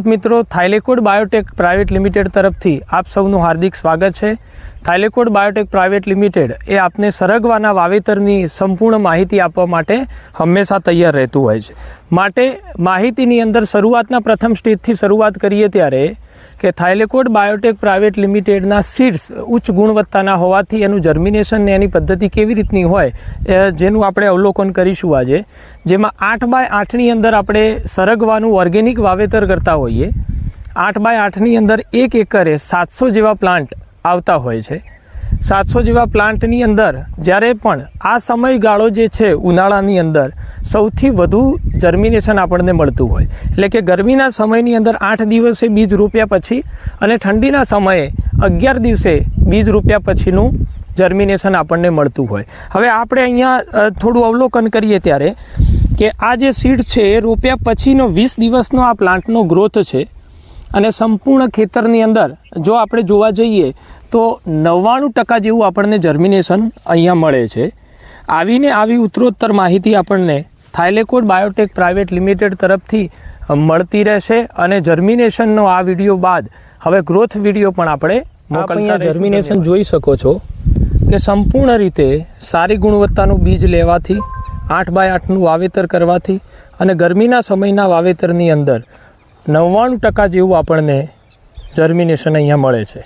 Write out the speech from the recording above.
મિત્રો, થાઇલેકોડ Biotech private limited તરફથી આપ સૌનું હાર્દિક સ્વાગત છે। થાઇલેકોડ બાયોટેક પ્રાઇવેટ લિમિટેડ એ આપને સરગવાના વાવેતરની સંપૂર્ણ માહિતી આપવા માટે હંમેશા તૈયાર રહેતું હોય છે। માટે માહિતીની અંદર શરૂઆતના પ્રથમ સ્ટેજથી શરૂઆત કરીએ ત્યારે કે થાઇલેકોડ બાયોટેક પ્રાઇવેટ લિમિટેડના સીડ્સ ઉચ્ચ ગુણવત્તાના હોવાથી એનું જર્મિનેશન ને એની પદ્ધતિ કેવી રીતની હોય જેનું આપણે અવલોકન કરીશું આજે, જેમાં 8x8ની અંદર આપણે સરગવાનું ઓર્ગેનિક વાવેતર કરતા હોઈએ। 8x8ની અંદર 1 એકરે 700 જેવા પ્લાન્ટ આવતા હોય છે। 700 જેવા પ્લાન્ટની અંદર જ્યારે પણ આ સમયગાળો જે છે ઉનાળાની અંદર સૌથી વધુ જર્મિનેશન આપણને મળતું હોય, એટલે કે ગરમીના સમયની અંદર 8 દિવસે બીજ રોપ્યા પછી અને ઠંડીના સમયે 11 દિવસે બીજ રોપ્યા પછીનું જર્મિનેશન આપણને મળતું હોય। હવે આપણે અહીંયા થોડું અવલોકન કરીએ ત્યારે કે આ જે સીડ છે એ રોપ્યા પછીનો 20 દિવસનો આ પ્લાન્ટનો ગ્રોથ છે અને સંપૂર્ણ ખેતરની અંદર જો આપણે જોવા જઈએ તો 99% જેવું આપણને જર્મિનેશન અહીંયા મળે છે। આવી ઉત્તરોત્તર માહિતી આપણને થાઇલેકોડ બાયોટેક પ્રાઇવેટ લિમિટેડ તરફથી મળતી રહેશે અને જર્મિનેશનનો આ વિડીયો બાદ હવે ગ્રોથ વિડીયો પણ આપણે મોકલતા જર્મિનેશન જોઈ શકો છો કે સંપૂર્ણ રીતે સારી ગુણવત્તાનું બીજ લેવાથી 8x8નું વાવેતર કરવાથી અને ગરમીના સમયના વાવેતરની અંદર 99% જેવું આપણને જર્મિનેશન અહીંયા મળે છે।